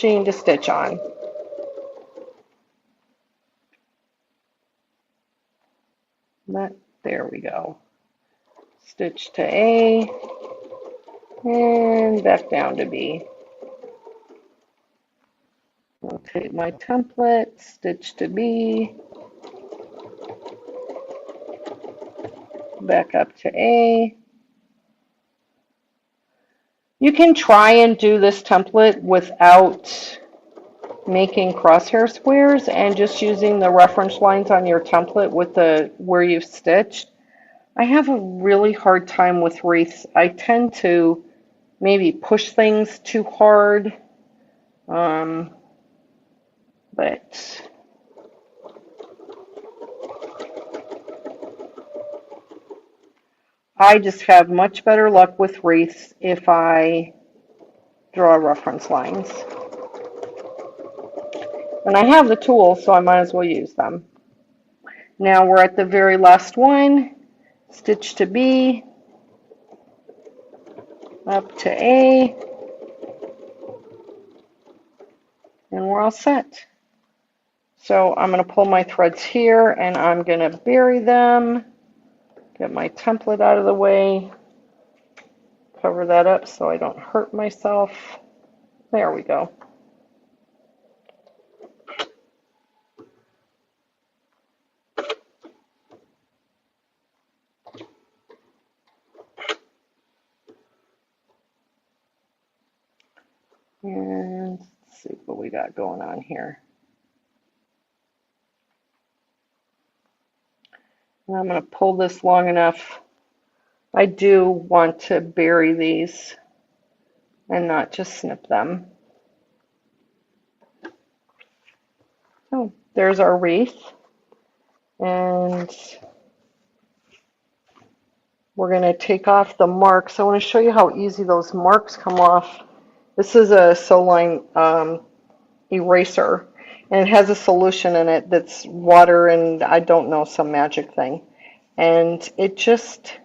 hinging to stitch on. There we go. Stitch to A and back down to B. I'll take my template, stitch to B, back up to A. You can try and do this template without making crosshair squares and just using the reference lines on your template with the where you've stitched. I have a really hard time with wreaths. I tend to maybe push things too hard, but I just have much better luck with wreaths if I draw reference lines. And I have the tools, so I might as well use them. Now we're at the very last one. Stitch to B, up to A, and we're all set. So I'm going to pull my threads here and I'm going to bury them, get my template out of the way, cover that up so I don't hurt myself. There we go. And let's see what we got going on here. And I'm going to pull this long enough. I do want to bury these and not just snip them. Oh, there's our wreath. And we're going to take off the marks. I want to show you how easy those marks come off. This is a Soline eraser, and it has a solution in it that's water and I don't know, some magic thing. And it just,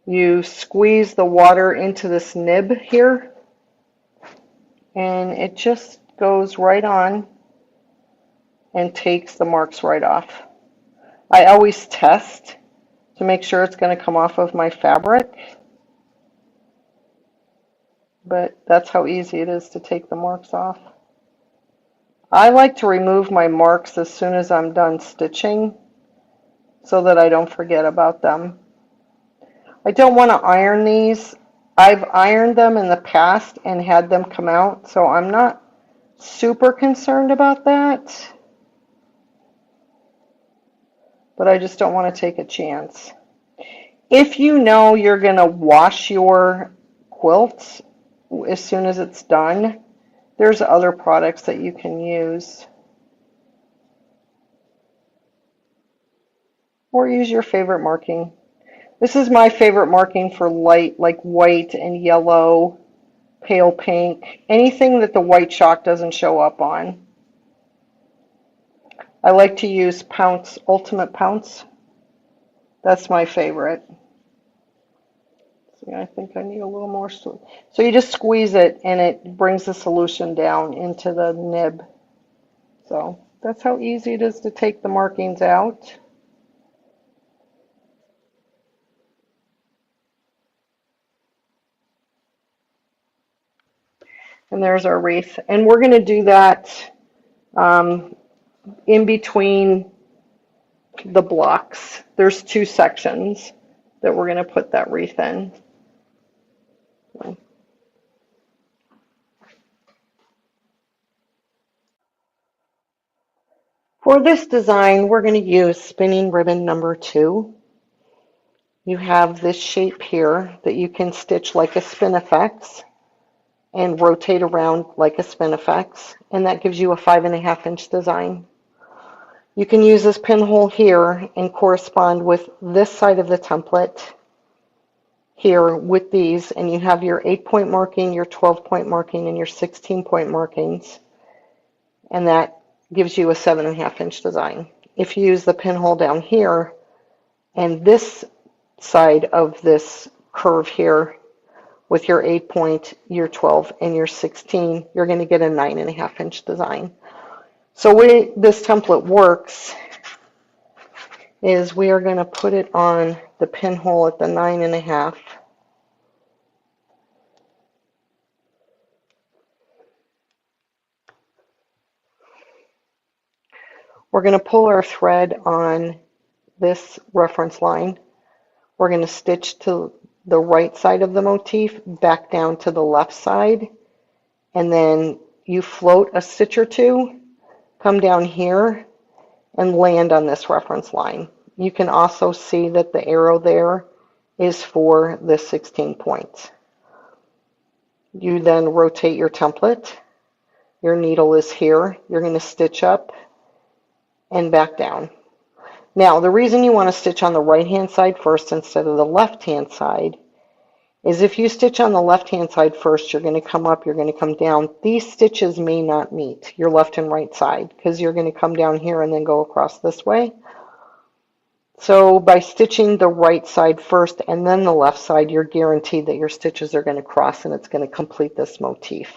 you squeeze the water into this nib here, and it just goes right on and takes the marks right off. I always test to make sure it's going to come off of my fabric. But that's how easy it is to take the marks off. I like to remove my marks as soon as I'm done stitching so that I don't forget about them. I don't want to iron these. I've ironed them in the past and had them come out, so I'm not super concerned about that. But I just don't want to take a chance. If you know you're going to wash your quilts as soon as it's done, there's other products that you can use. Or use your favorite marking. This is my favorite marking for light, like white and yellow, pale pink, anything that the white chalk doesn't show up on. I like to use Pounce, Ultimate Pounce. That's my favorite. I think I need a little more. So you just squeeze it and it brings the solution down into the nib. So that's how easy it is to take the markings out. And there's our wreath. And we're going to do that in between the blocks. There's two sections that we're going to put that wreath in. For this design, we're going to use spinning ribbon number 2. You have this shape here that you can stitch like a Spinifex and rotate around like a Spinifex, and that gives you a 5.5-inch design. You can use this pinhole here and correspond with this side of the template here with these, and you have your 8-point marking, your 12-point marking, and your 16-point markings, and that gives you a 7.5-inch design. If you use the pinhole down here and this side of this curve here with your 8 point, your 12, and your 16, you're going to get a 9.5-inch design. So the way this template works is we are going to put it on the pinhole at the 9.5. We're going to pull our thread on this reference line. We're going to stitch to the right side of the motif, back down to the left side, and then you float a stitch or two, come down here, and land on this reference line. You can also see that the arrow there is for the 16 points. You then rotate your template. Your needle is here. You're going to stitch up and back down. Now, the reason you want to stitch on the right-hand side first instead of the left-hand side is if you stitch on the left-hand side first, you're going to come up, you're going to come down. These stitches may not meet your left and right side because you're going to come down here and then go across this way. So by stitching the right side first and then the left side, you're guaranteed that your stitches are going to cross and it's going to complete this motif.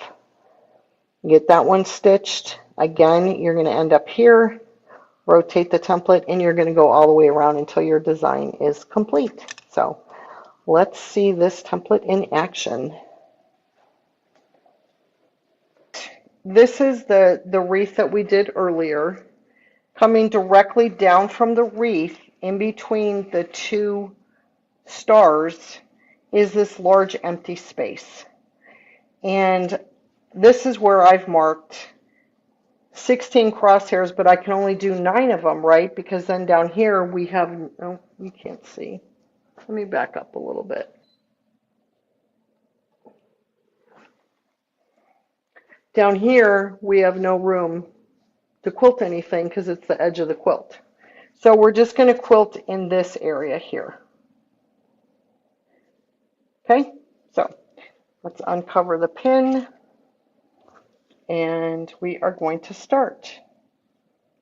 Get that one stitched. Again, you're going to end up here, rotate the template, and you're going to go all the way around until your design is complete. So let's see this template in action. This is the wreath that we did earlier. Coming directly down from the wreath, in between the two stars, is this large empty space. And this is where I've marked 16 crosshairs, but I can only do 9 of them, right? Because then down here we have, oh, you can't see. Let me back up a little bit. Down here we have no room to quilt anything because it's the edge of the quilt. So we're just going to quilt in this area here. Okay, so let's uncover the pin and we are going to start.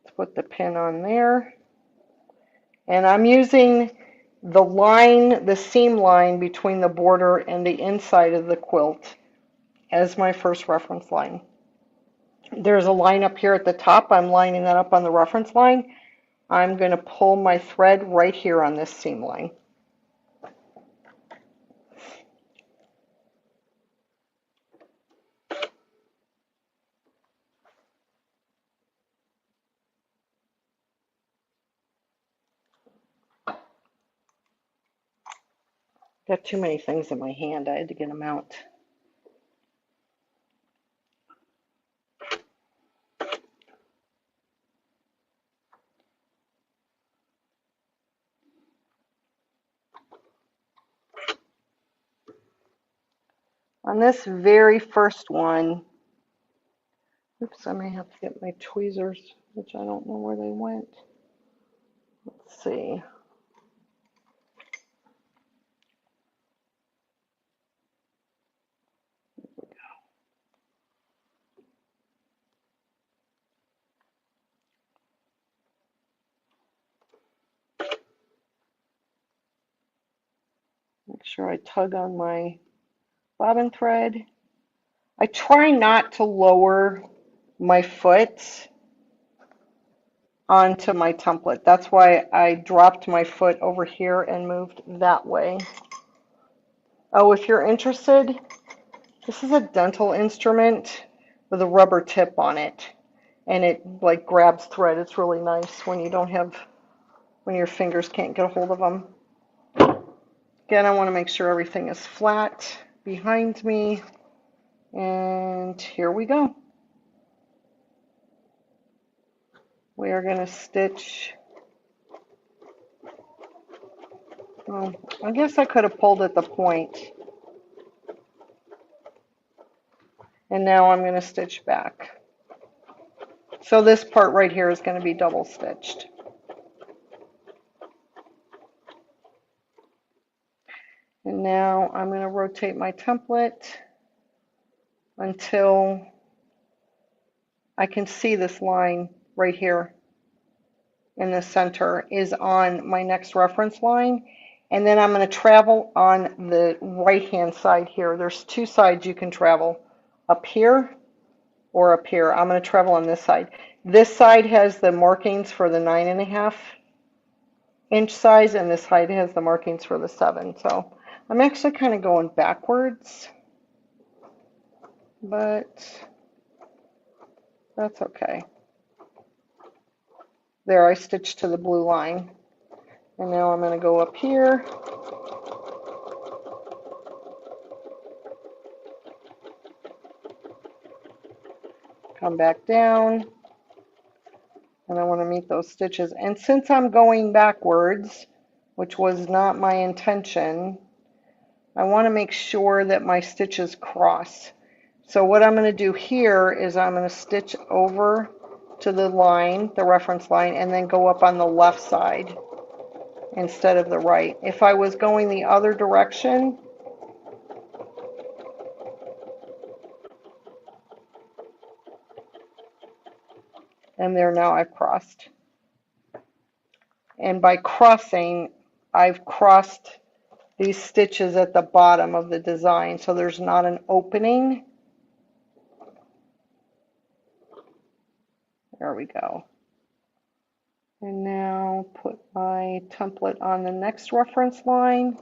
Let's put the pin on there. And I'm using the line, the seam line between the border and the inside of the quilt as my first reference line. There's a line up here at the top. I'm lining that up on the reference line. I'm going to pull my thread right here on this seam line. Got too many things in my hand. I had to get them out. On this very first one, oops, I may have to get my tweezers, which I don't know where they went. Let's see. Make sure I tug on my bobbin thread. I try not to lower my foot onto my template. That's why I dropped my foot over here and moved that way. Oh, if you're interested, this is a dental instrument with a rubber tip on it. And it like grabs thread. It's really nice when you don't have, when your fingers can't get a hold of them. Again, I want to make sure everything is flat behind me. And here we go. We are going to stitch. Well, I guess I could have pulled at the point. And now I'm going to stitch back. So this part right here is going to be double stitched. And now I'm going to rotate my template until I can see this line right here in the center is on my next reference line. And then I'm going to travel on the right hand side here. There's two sides you can travel, up here or up here. I'm going to travel on this side. This side has the markings for the 9.5 inch size, and this side has the markings for the 7. So I'm actually kind of going backwards, but that's okay. There, I stitched to the blue line. And now I'm going to go up here. Come back down. And I want to meet those stitches. And since I'm going backwards, which was not my intention, I want to make sure that my stitches cross. So what I'm going to do here is I'm going to stitch over to the line, the reference line, and then go up on the left side instead of the right. If I was going the other direction, and there, now I've crossed. And by crossing, I've crossed these stitches at the bottom of the design, so there's not an opening. There we go. And now put my template on the next reference line.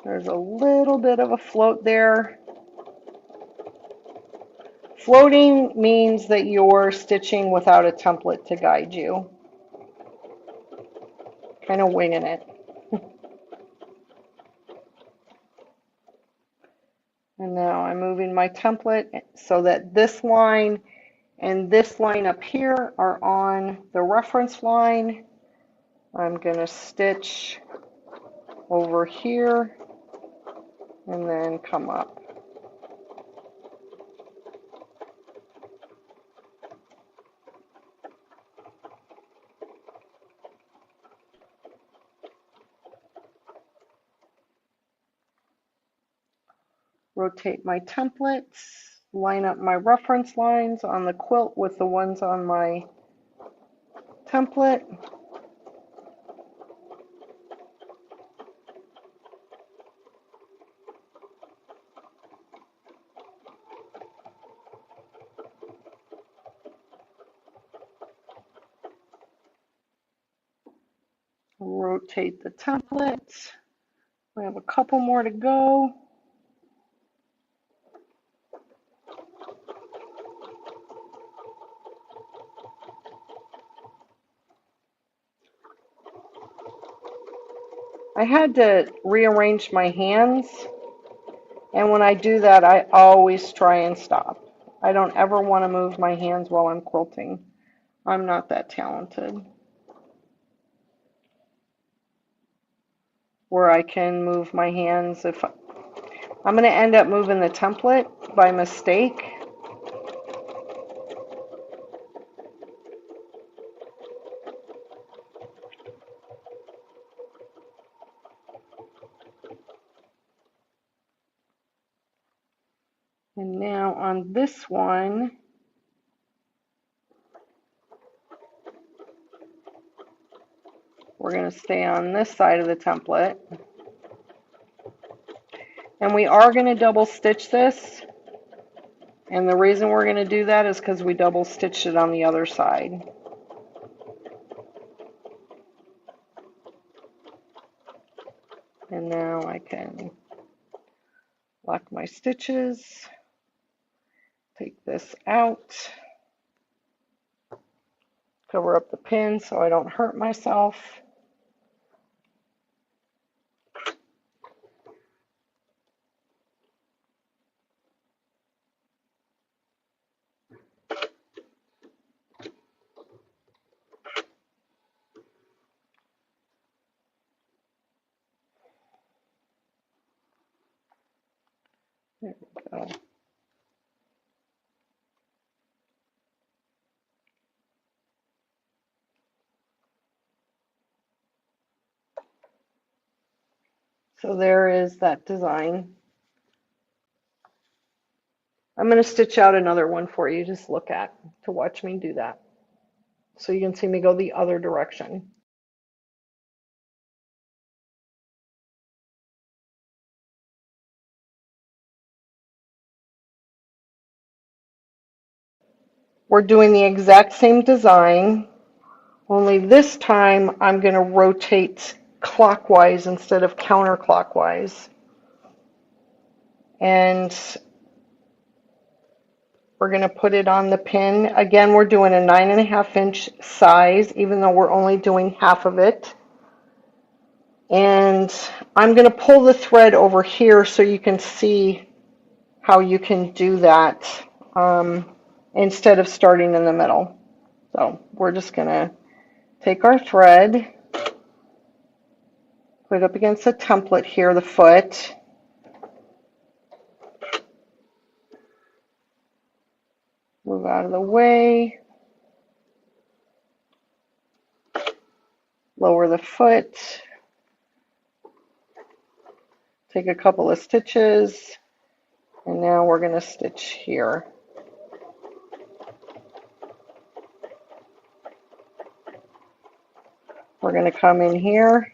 There's a little bit of a float there. Floating means that you're stitching without a template to guide you. Kind of winging it. And now I'm moving my template so that this line and this line up here are on the reference line. I'm going to stitch over here and then come up. Rotate my templates, line up my reference lines on the quilt with the ones on my template. Rotate the template. We have a couple more to go. I had to rearrange my hands, and when I do that, I always try and stop. I don't ever want to move my hands while I'm quilting. I'm not that talented, where I can move my hands. If I'm going to end up moving the template by mistake. And now on this one, we're going to stay on this side of the template. And we are going to double stitch this. And the reason we're going to do that is because we double stitched it on the other side. And now I can lock my stitches, take this out, cover up the pin so I don't hurt myself. There we go. So there is that design. I'm going to stitch out another one for you, just look at, to watch me do that. So you can see me go the other direction. We're doing the exact same design, only this time I'm going to rotate clockwise instead of counterclockwise. And we're going to put it on the pin. Again, we're doing a 9.5-inch size, even though we're only doing half of it. And I'm going to pull the thread over here so you can see how you can do that instead of starting in the middle. So we're just going to take our thread, put it up against the template here, the foot, move out of the way, lower the foot, take a couple of stitches, and now we're going to stitch here. We're going to come in here,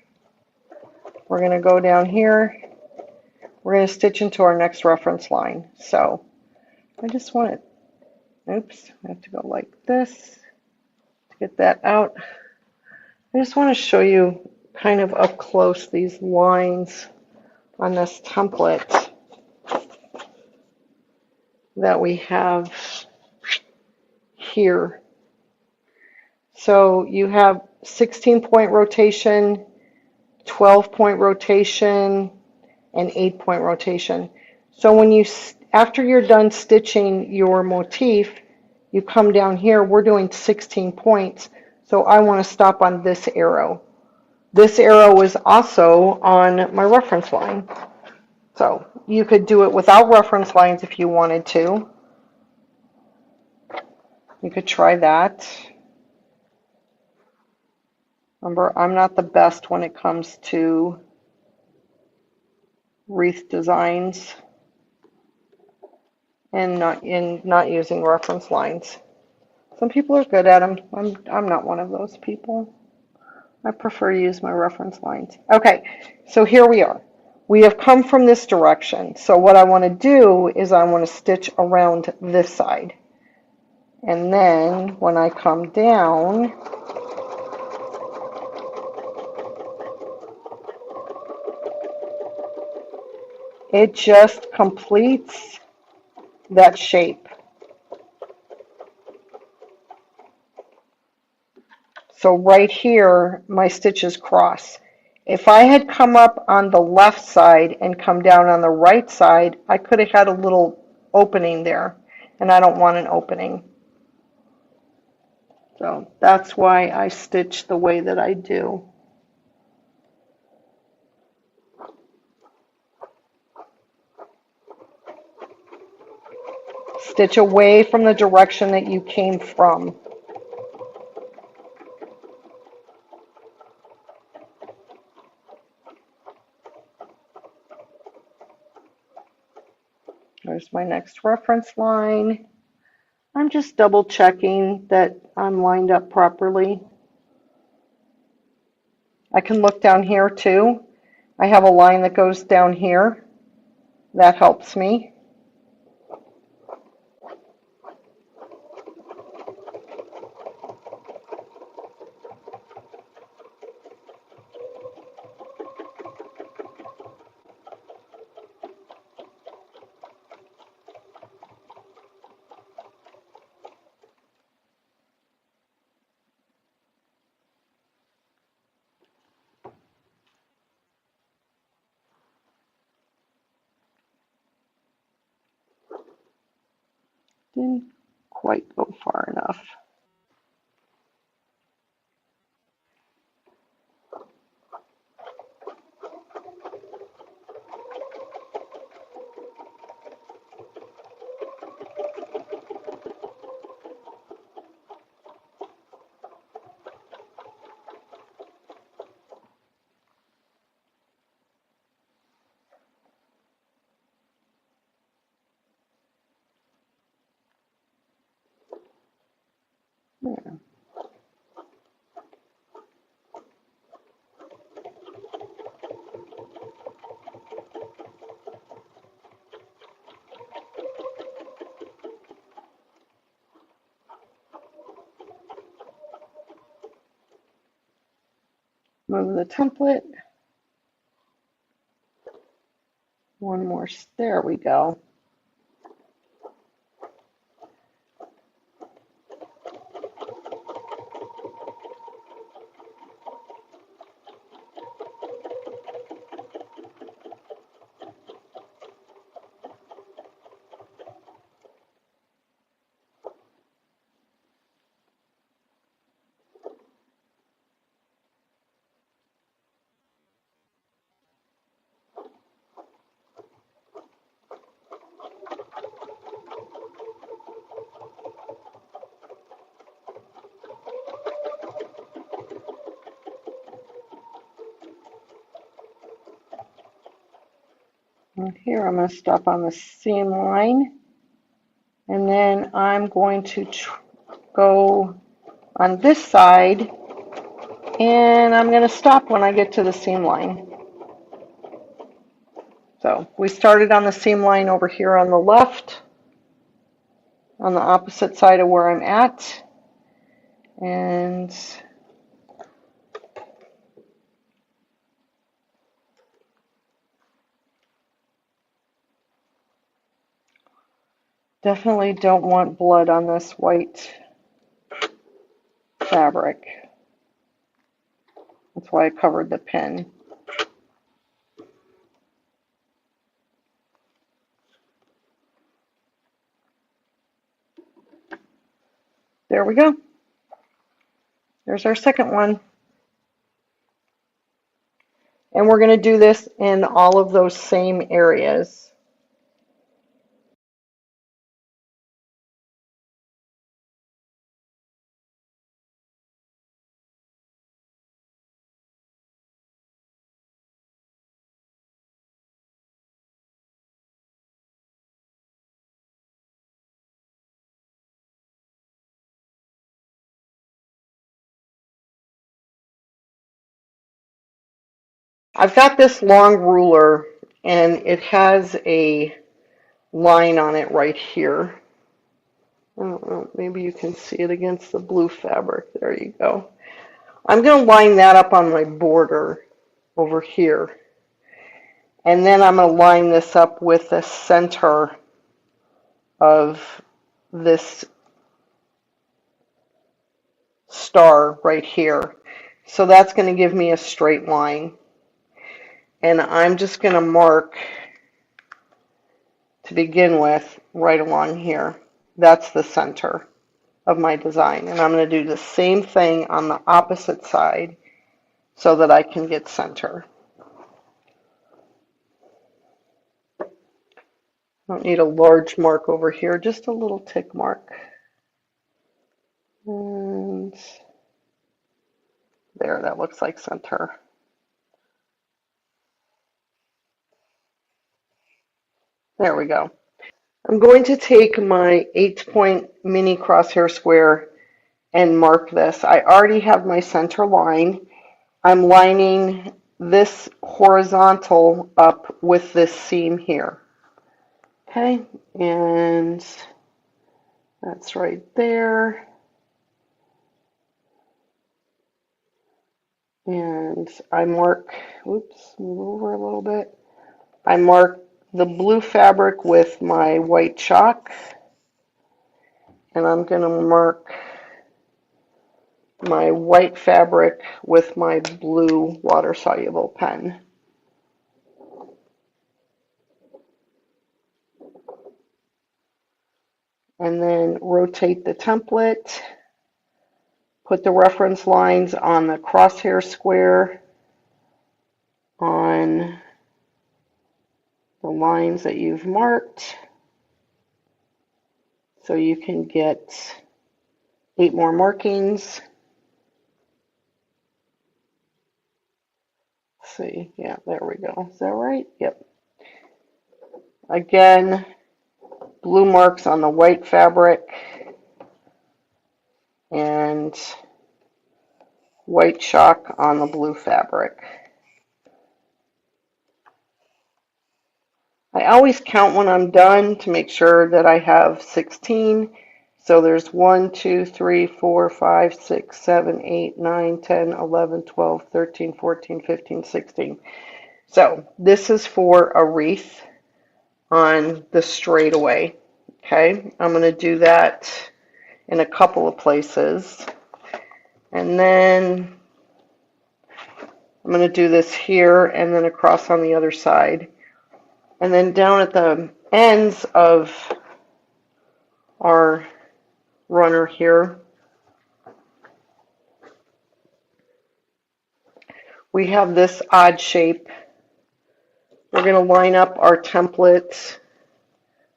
we're going to go down here, we're going to stitch into our next reference line. So I just want it, oops, I have to go like this to get that out. I just want to show you kind of up close these lines on this template that we have here. So you have 16-point rotation, 12-point rotation, and 8-point rotation. So when you, after you're done stitching your motif, you come down here, we're doing 16 points. So I want to stop on this arrow. This arrow is also on my reference line. So you could do it without reference lines if you wanted to. You could try that. Remember, I'm not the best when it comes to wreath designs and not using reference lines. Some people are good at them. I'm not one of those people. I prefer to use my reference lines. Okay, so here we are. We have come from this direction. So what I want to do is I want to stitch around this side. And then when I come down, it just completes that shape. So right here, my stitches cross. If I had come up on the left side and come down on the right side, I could have had a little opening there, and I don't want an opening. So that's why I stitch the way that I do. Stitch away from the direction that you came from. There's my next reference line. I'm just double checking that I'm lined up properly. I can look down here too. I have a line that goes down here. That helps me. Didn't quite go far enough. Move the template. One more, there we go. And here I'm going to stop on the seam line, and then I'm going to go on this side, and I'm going to stop when I get to the seam line. So we started on the seam line over here on the left, on the opposite side of where I'm at, and definitely don't want blood on this white fabric. That's why I covered the pin. There we go. There's our second one. And we're going to do this in all of those same areas. I've got this long ruler, and it has a line on it right here. I don't know, maybe you can see it against the blue fabric. There you go. I'm going to line that up on my border over here. And then I'm going to line this up with the center of this star right here. So that's going to give me a straight line. And I'm just going to mark, to begin with, right along here. That's the center of my design. And I'm going to do the same thing on the opposite side so that I can get center. I don't need a large mark over here, just a little tick mark. And there, that looks like center. There we go. I'm going to take my 8-point mini crosshair square and mark this. I already have my center line. I'm lining this horizontal up with this seam here. Okay, and that's right there. And I mark, oops, move over a little bit. I mark the blue fabric with my white chalk, and I'm going to mark my white fabric with my blue water-soluble pen. And then rotate the template, put the reference lines on the crosshair square on the lines that you've marked, so you can get 8 more markings. Let's see, yeah, there we go. Is that right? Yep. Again, blue marks on the white fabric and white chalk on the blue fabric. I always count when I'm done to make sure that I have 16. So there's 1, 2, 3, 4, 5, 6, 7, 8, 9, 10, 11, 12, 13, 14, 15, 16. So this is for a wreath on the straightaway. Okay, I'm going to do that in a couple of places. And then I'm going to do this here and then across on the other side. And then down at the ends of our runner here, we have this odd shape. We're going to line up our template,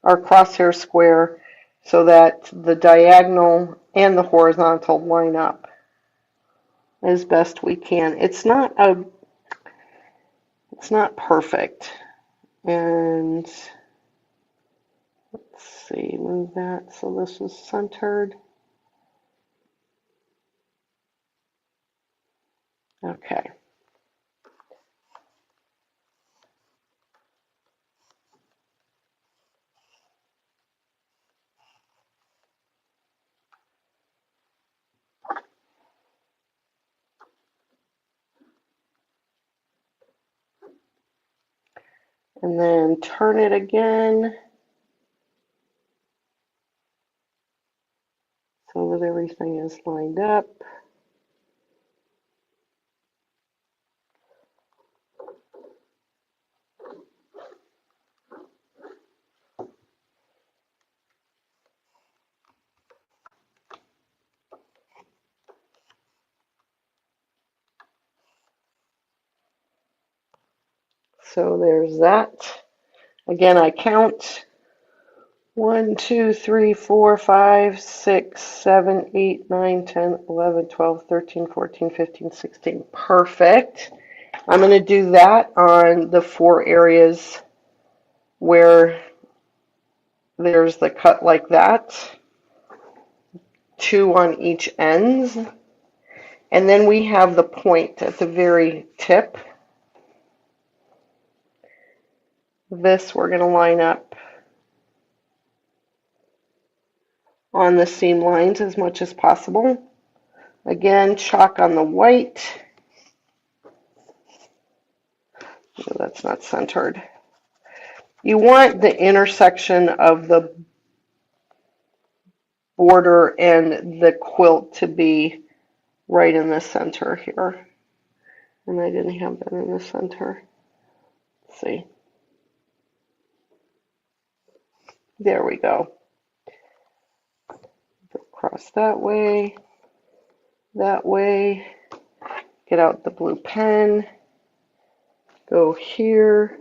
our crosshair square, so that the diagonal and the horizontal line up as best we can. It's not perfect. And let's see, move that so this is centered. Okay. And then turn it again so that everything is lined up. So there's that. Again, I count 1, 2, 3, 4, 5, 6, 7, 8, 9, 10, 11, 12, 13, 14, 15, 16. Perfect. I'm going to do that on the 4 areas where there's the cut like that, 2 on each ends. And then we have the point at the very tip. This we're going to line up on the seam lines as much as possible. Again, chalk on the white. No, that's not centered. You want the intersection of the border and the quilt to be right in the center here. And I didn't have that in the center. Let's see. There we go. Cross that way, get out the blue pen, go here,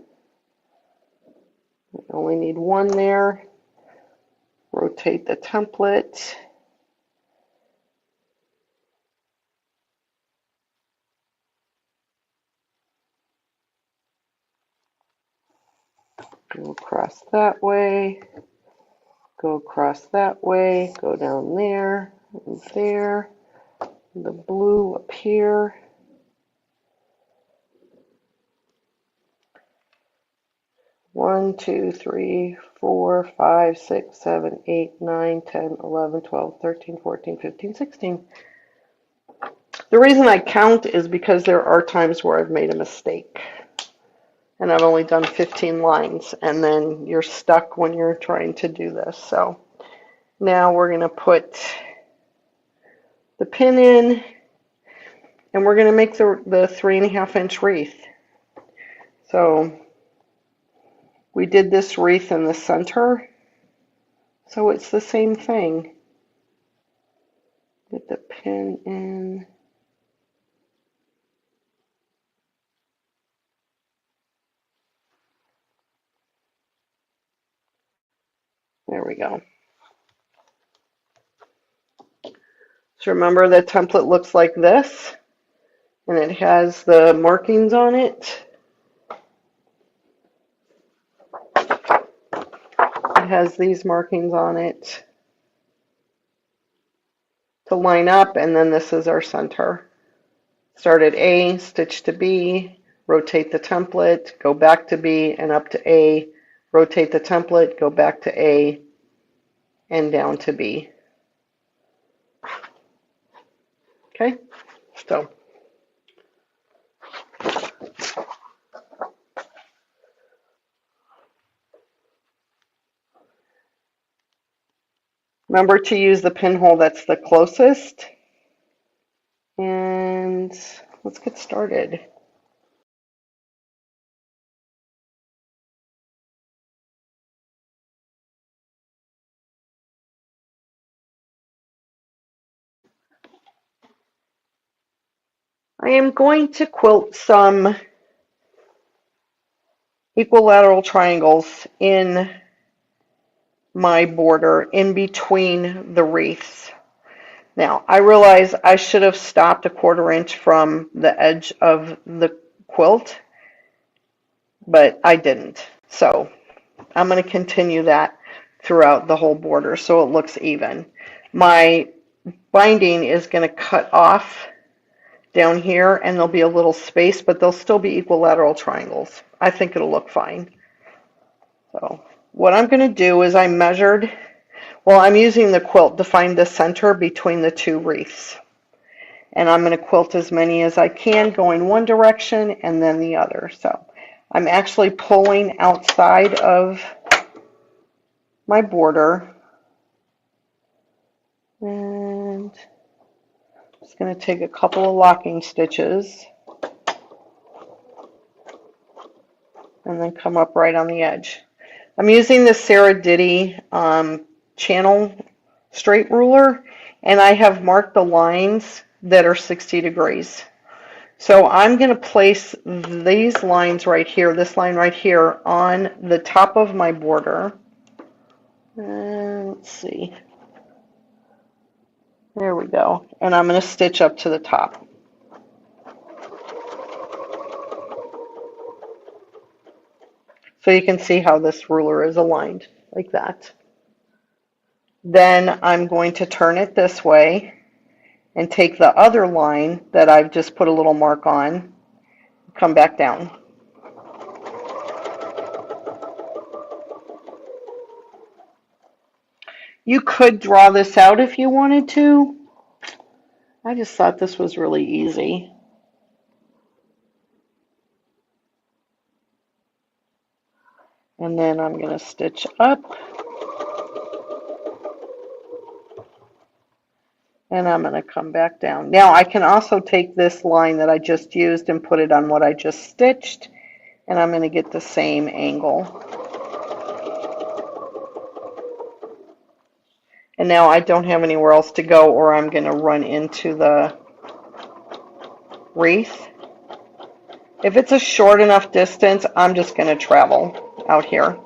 I only need 1 there, rotate the template, go across that way, go across that way, go down there, and there, the blue up here. One, 2, 3, 4, 5, 6, 7, 8, 9, 10, 11, 12, 13, 14, 15, 16. The reason I count is because there are times where I've made a mistake and I've only done 15 lines, and then you're stuck when you're trying to do this. So now we're going to put the pin in, and we're going to make the 3.5-inch wreath. So we did this wreath in the center, so it's the same thing. Get the pin in. There we go. So remember, the template looks like this, and it has the markings on it. It has these markings on it to line up, and then this is our center. Start at A, stitch to B, rotate the template, go back to B and up to A, rotate the template, go back to A, and down to B. Okay, so remember to use the pinhole that's the closest. And let's get started. I am going to quilt some equilateral triangles in my border in between the wreaths. Now, I realize I should have stopped a 1/4 inch from the edge of the quilt, but I didn't. So I'm going to continue that throughout the whole border so it looks even. My binding is going to cut off down here and there'll be a little space, but they'll still be equilateral triangles. I think it'll look fine. So what I'm going to do is I'm using the quilt to find the center between the 2 wreaths. And I'm going to quilt as many as I can going one direction and then the other. So I'm actually pulling outside of my border. And I'm just going to take a couple of locking stitches and then come up right on the edge. I'm using the Sarah Diddy channel straight ruler, and I have marked the lines that are 60 degrees. So I'm going to place these lines right here, this line right here, on the top of my border. And let's see. There we go. And I'm going to stitch up to the top. So you can see how this ruler is aligned, like that. Then I'm going to turn it this way and take the other line that I've just put a little mark on, come back down. You could draw this out if you wanted to. I just thought this was really easy. And then I'm going to stitch up. And I'm going to come back down. Now I can also take this line that I just used and put it on what I just stitched. And I'm going to get the same angle. And now I don't have anywhere else to go or I'm going to run into the wreath. If it's a short enough distance, I'm just going to travel out here.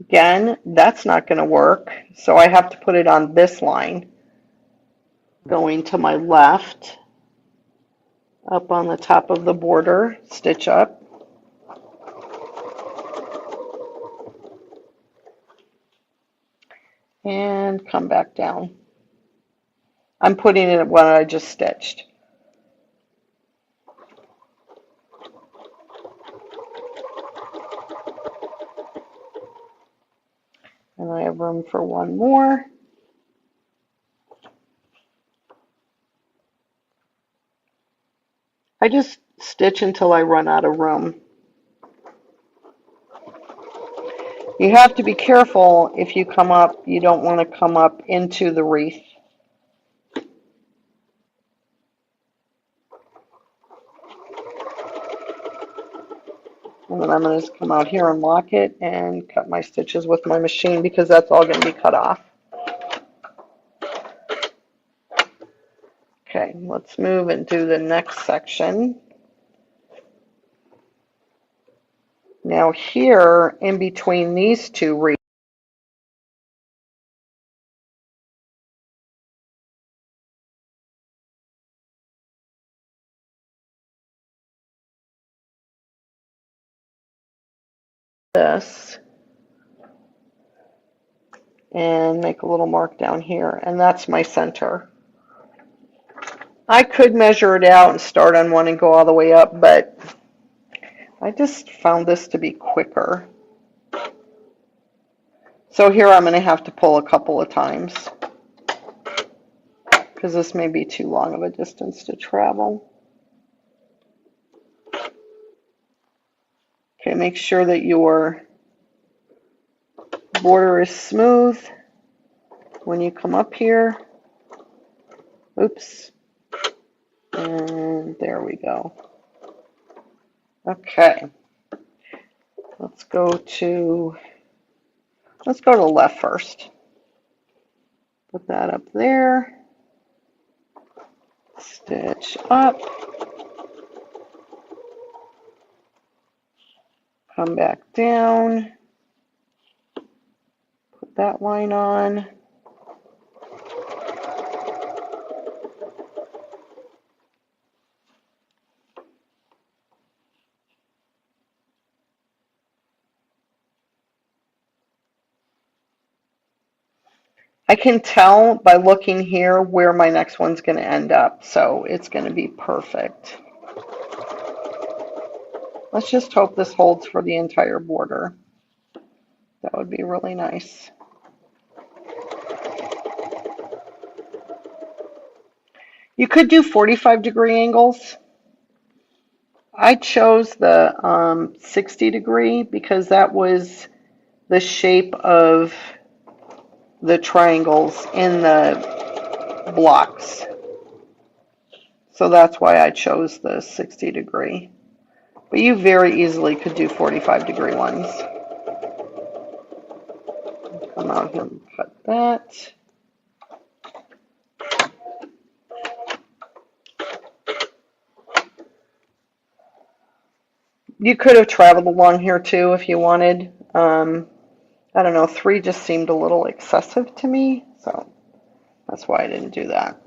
Again, that's not going to work, so I have to put it on this line. Going to my left, up on the top of the border, stitch up. And come back down. I'm putting it at what I just stitched. And I have room for one more. I just stitch until I run out of room. You have to be careful if you come up, you don't want to come up into the wreath. And then I'm going to just come out here and lock it and cut my stitches with my machine because that's all going to be cut off. Okay, let's move and do the next section. Now here, in between these 2 wreaths, this, and make a little mark down here, and that's my center. I could measure it out and start on one and go all the way up, but I just found this to be quicker. So here I'm going to have to pull a couple of times because this may be too long of a distance to travel. Okay, make sure that your border is smooth when you come up here. Oops. And there we go. Okay. Let's go to left first. Put that up there. Stitch up. Come back down. Put that line on. I can tell by looking here where my next one's going to end up, so it's going to be perfect. Let's just hope this holds for the entire border. That would be really nice. You could do 45-degree angles. I chose the 60-degree because that was the shape of the triangles in the blocks. So that's why I chose the 60-degree. But you very easily could do 45-degree ones. Come out here and cut that. You could have traveled along here too if you wanted. I don't know, 3 just seemed a little excessive to me, so that's why I didn't do that.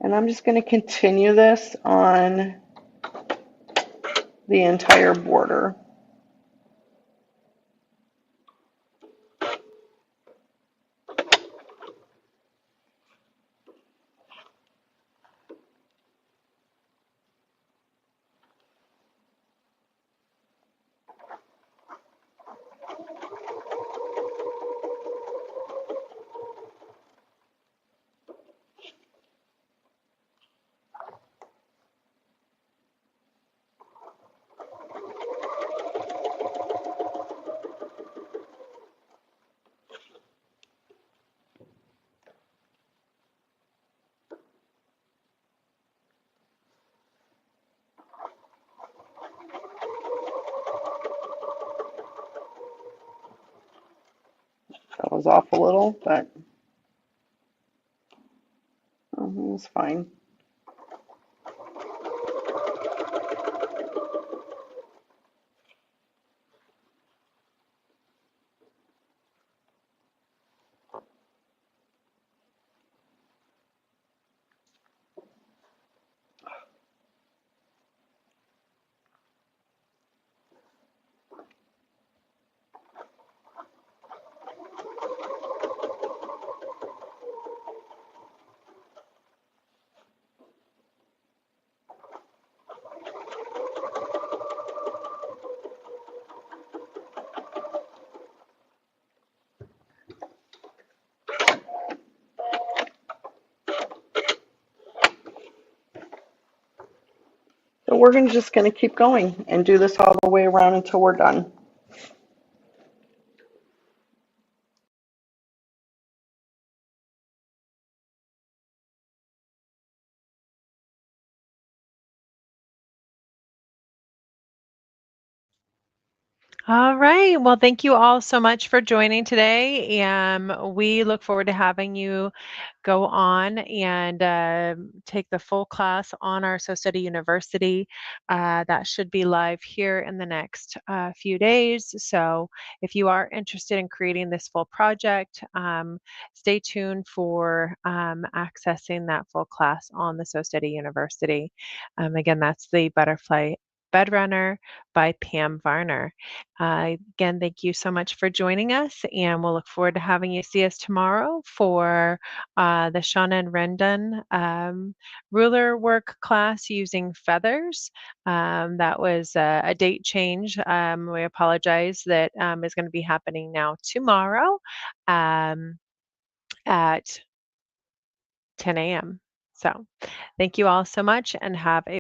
And I'm just going to continue this on the entire border. That was off a little, but it was fine. So we're just going to keep going and do this all the way around until we're done. All right. Well, thank you all so much for joining today. We look forward to having you go on and take the full class on our So Study University. That should be live here in the next few days. So if you are interested in creating this full project, stay tuned for accessing that full class on the So Study University. Again, that's the butterfly Bed Runner by Pam Varner. Again, thank you so much for joining us, and we'll look forward to having you see us tomorrow for the Shauna and Rendon ruler work class using feathers. That was a date change. We apologize that is going to be happening now tomorrow at 10 a.m. So thank you all so much and have a